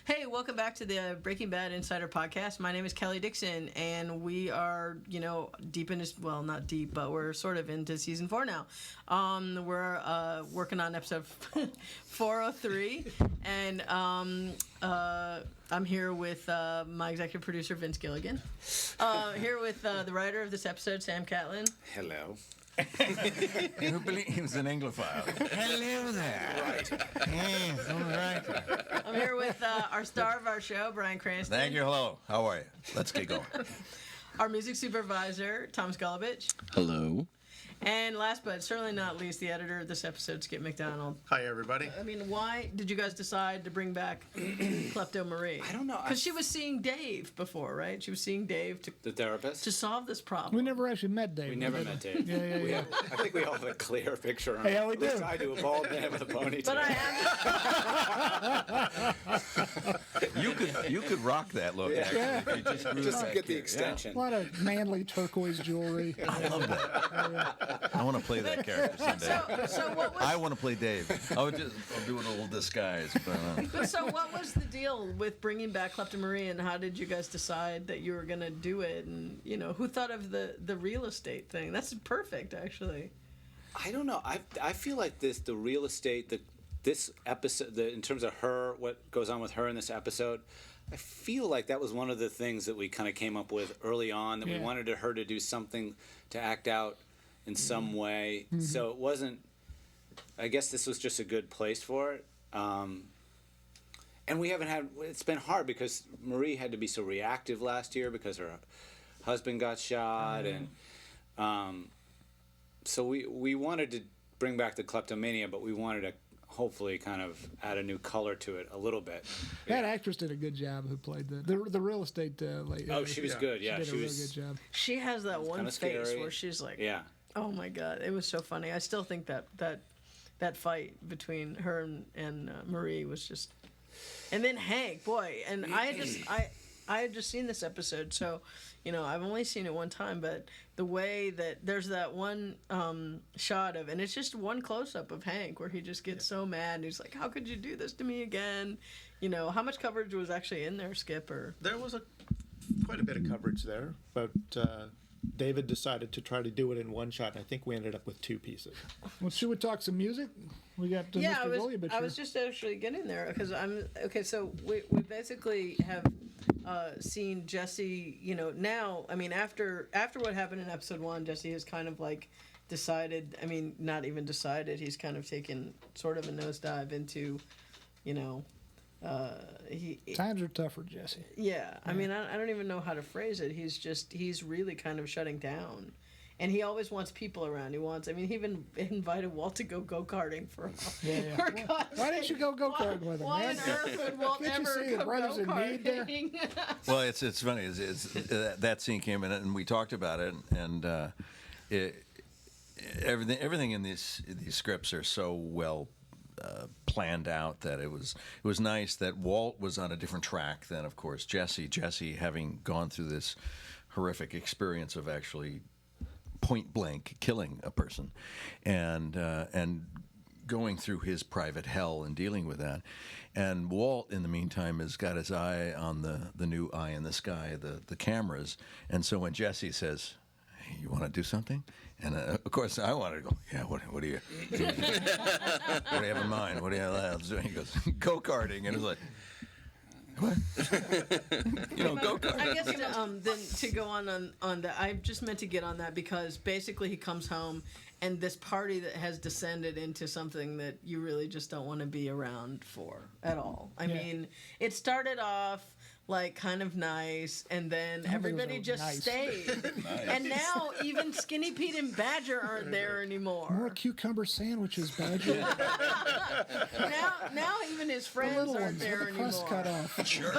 Hey, welcome back to the Breaking Bad Insider Podcast. My name is Kelly Dixon, and we are, deep into, well, not deep, but we're sort of into season 4 now. We're working on episode 403, and I'm here with my executive producer, Vince Gilligan. Here with the writer of this episode, Sam Catlin. Hello. Who believes he was an Anglophile? Hello there. Right. Yes, all right. I'm here with our star of our show, Bryan Cranston. Thank you. Hello. How are you? Let's get going. Our music supervisor, Tom Skolovich. Hello. And last but certainly not least, the editor of this episode, Skip McDonald. Hi, everybody. I mean, why did you guys decide to bring back Klepto Marie? I don't know. Because she was seeing Dave before, right? She was seeing Dave The therapist? to solve this problem. We never actually met Dave. We never met Dave. Yeah. I think we all have a clear picture. Yeah, we At least do. I do. A bald man with a ponytail. But I have. You could rock that look, actually, if you just grew Just back get the here. extension. A lot of manly turquoise jewelry. I love that. I want to play that character someday. So what was? I want to play Dave. I'll do an old disguise. But, So what was the deal with bringing back Klepto Marie, and how did you guys decide that you were going to do it? And who thought of the real estate thing? That's perfect, actually. I don't know. I feel like the real estate, this episode, in terms of her, what goes on with her in this episode, I feel like that was one of the things that we kind of came up with early on, that we wanted her to do something to act out in some way. Mm-hmm. So it wasn't, I guess this was just a good place for it. And we haven't had, it's been hard because Marie had to be so reactive last year because her husband got shot. And so we wanted to bring back the kleptomania, but we wanted to hopefully kind of add a new color to it a little bit. That actress did a good job who played the real estate lady. Oh, she was good. Yeah, she did a real good job. She has that one kinda face scary. where she's like, Yeah. oh my God, it was so funny. I still think that fight between her and Marie was just, and then Hank, boy, and I had just seen this episode, so I've only seen it one time, but the way that there's that one shot of, and it's just one close up of Hank where he just gets so mad and he's like, how could you do this to me again? How much coverage was actually in there, Skip? Or There was quite a bit of coverage there, but David decided to try to do it in one shot, and I think we ended up with 2 pieces. Well, should we talk some music? We got yeah, Mr. Williams. I was just actually getting there because so we basically have seen Jesse. Now, I mean, after what happened in episode 1, Jesse has kind of like decided. I mean, not even decided. He's kind of taken sort of a nosedive into, Times are tough for Jesse. Yeah, I mean, I don't even know how to phrase it. He's really kind of shutting down. And he always wants people around. He even invited Walt to go-karting for Why didn't you go go-karting with him, Why man? on earth would Walt Can't you ever see the go brothers in need there? go-karting? well, it's funny. It's that scene came in, and we talked about it, and everything in these scripts are so well planned out that it was nice that Walt was on a different track than, of course, Jesse. Jesse, having gone through this horrific experience of actually point blank killing a person, and going through his private hell and dealing with that. And Walt, in the meantime, has got his eye on the new eye in the sky, the cameras. And so when Jesse says, hey, you want to do something? And of course, I wanted to go, yeah, what do you what do you have in mind? What do you have doing? He goes, go-karting. And it's like, what? Go-kart. I guess then to go on that, I just meant to get on that because basically he comes home and this party that has descended into something that you really just don't want to be around for at all. I mean, it started off like kind of nice, and then everybody just stayed. Nice. And now even Skinny Pete and Badger aren't there anymore. More cucumber sandwiches, Badger. now even his friends aren't there anymore. Crust cut off. Sure.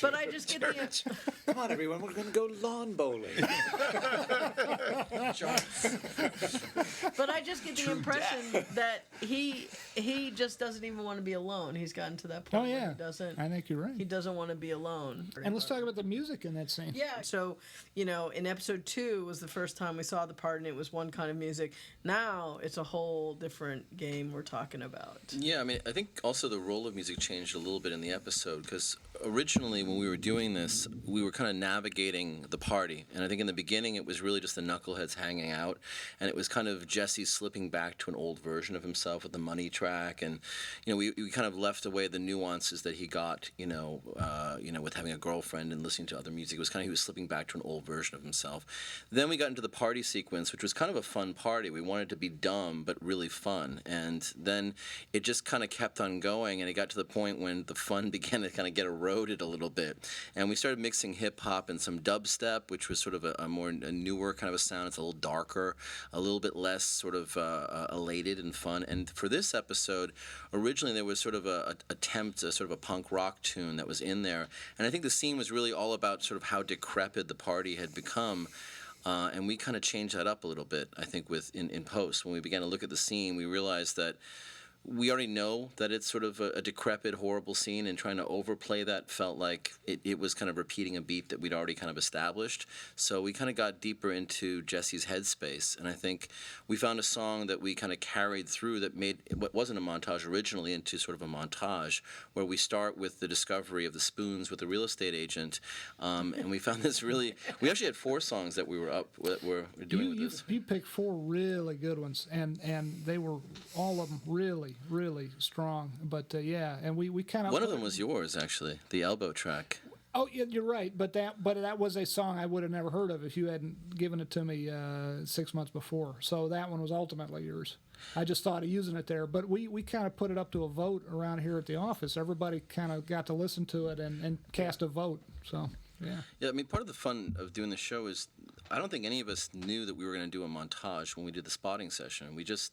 But I just get the Come on, everyone, we're going to go lawn bowling. But I just get the impression that he just doesn't even want to be alone. He's gotten to that point where he doesn't. I think you're right. He doesn't want want to be alone. And let's talk about the music in that scene. Yeah. So, in episode 2 was the first time we saw the part, and it was one kind of music. Now it's a whole different game we're talking about. Yeah, I mean, I think also the role of music changed a little bit in the episode, because originally when we were doing this, we were kind of navigating the party. And I think in the beginning it was really just the knuckleheads hanging out, and it was kind of Jesse slipping back to an old version of himself with the money track. And, we kind of left away the nuances that he got, with having a girlfriend and listening to other music. It was kind of, he was slipping back to an old version of himself. Then we got into the party sequence, which was kind of a fun party. We wanted to be dumb, but really fun. And then it just kind of kept on going, and it got to the point when the fun began to kind of get eroded a little bit. And we started mixing hip-hop and some dubstep, which was sort of a newer kind of a sound. It's a little darker, a little bit less sort of elated and fun. And for this episode, originally there was sort of a sort of a punk rock tune that was in there. And I think the scene was really all about sort of how decrepit the party had become. And we kind of changed that up a little bit, I think, in post. When we began to look at the scene, we realized that we already know that it's sort of a decrepit, horrible scene, and trying to overplay that felt like it was kind of repeating a beat that we'd already kind of established. So we kind of got deeper into Jesse's headspace, and I think we found a song that we kind of carried through that made what wasn't a montage originally into sort of a montage, where we start with the discovery of the spoons with the real estate agent, and we found this really. We actually had 4 songs that we were doing with this. You picked 4 really good ones, and they were all of them really strong. But and we kind of, one of them was yours, actually, the elbow track. Oh, yeah, you're right. But that was a song I would have never heard of if you hadn't given it to me 6 months before. So that one was ultimately yours. I just thought of using it there. But we kind of put it up to a vote around here at the office. Everybody kind of got to listen to it and cast a vote. So yeah. I mean, part of the fun of doing the show is I don't think any of us knew that we were going to do a montage when we did the spotting session.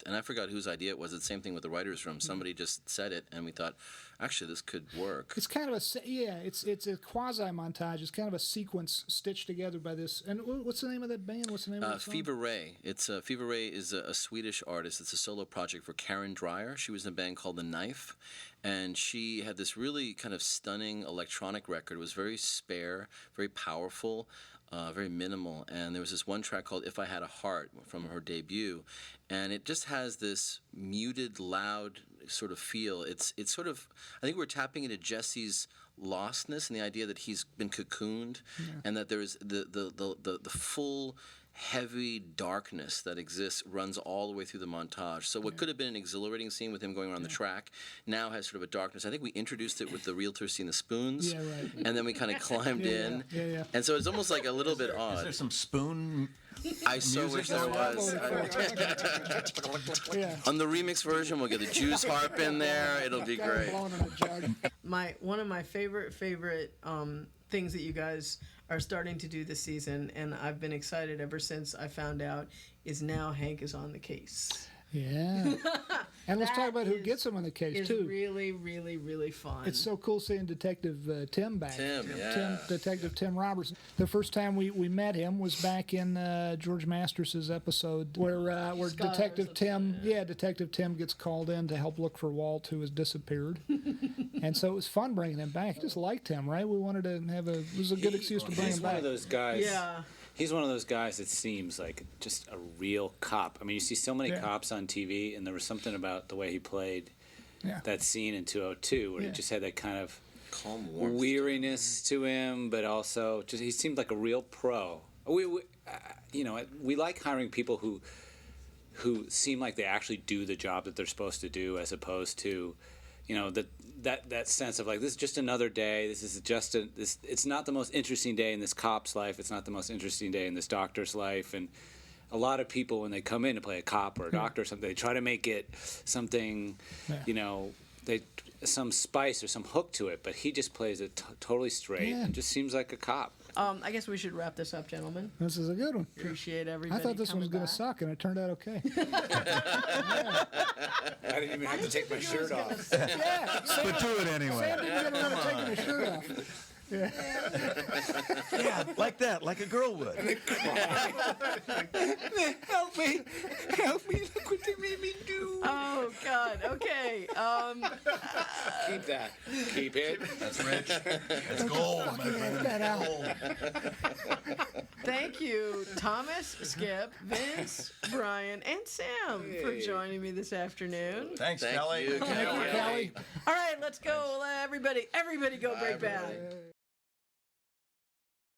And I forgot whose idea it was. It's the same thing with the writer's room. Somebody just said it, and we thought, actually, this could work. It's kind of it's a quasi-montage. It's kind of a sequence stitched together by this. And what's the name of that band? What's the name of that song? Fever Ray. Fever Ray is a Swedish artist. It's a solo project for Karen Dreyer. She was in a band called The Knife, and she had this really kind of stunning electronic record. It was very spare, very powerful, very minimal. And there was this one track called If I Had a Heart from her debut, and it just has this muted, loud sort of feel. It's sort of, I think we're tapping into Jesse's lostness and the idea that he's been cocooned, and that there's the full heavy darkness that exists runs all the way through the montage. So what could have been an exhilarating scene with him going around the track now has sort of a darkness. I think we introduced it with the realtor seeing the spoons, and then we kind of climbed in. And so it's almost like a little bit odd. Is there some spoon? I so wish there was. On the remix version, we'll get the juice harp in there. It'll be great. One of my favorite things that you guys are starting to do this season, and I've been excited ever since I found out, is now Hank is on the case. Yeah. And let's talk about who gets him on the case, too. It's really, really, really fun. It's so cool seeing Detective Tim back. Detective Tim Robertson. The first time we met him was back in George Masters' episode where Detective Tim gets called in to help look for Walt, who has disappeared. And so it was fun bringing him back. I just liked him, right? We wanted to it was a good excuse to bring him back. He's one of those guys. Yeah. He's one of those guys that seems like just a real cop. I mean, you see so many cops on TV, and there was something about the way he played that scene in 202 where he just had that kind of calm warmth, weariness to him, but also just he seemed like a real pro. We like hiring people who seem like they actually do the job that they're supposed to do, as opposed to, that sense of like, this is just another day. This is just it's not the most interesting day in this cop's life. It's not the most interesting day in this doctor's life. And a lot of people, when they come in to play a cop or a doctor or something, they try to make it something, some spice or some hook to it. But he just plays it totally straight and just seems like a cop. I guess we should wrap this up, gentlemen. This is a good one. Appreciate everybody. I thought this one was going to suck, and it turned out okay. I didn't even have to take my shirt off. Yeah. But do it anyway. Sam didn't get around to taking his shirt off. Yeah, like that, like a girl would. Help me! Help me! Look what they made me do! Oh God. Okay. Keep that. Keep it. That's rich. That's gold, my friend. that out. Gold. Thank you, Thomas, Skip, Vince, Brian, and Sam for joining me this afternoon. Thanks, Thank Kelly. you, Thank you, Kelly. All right, let's go, everybody. Everybody, go break bad.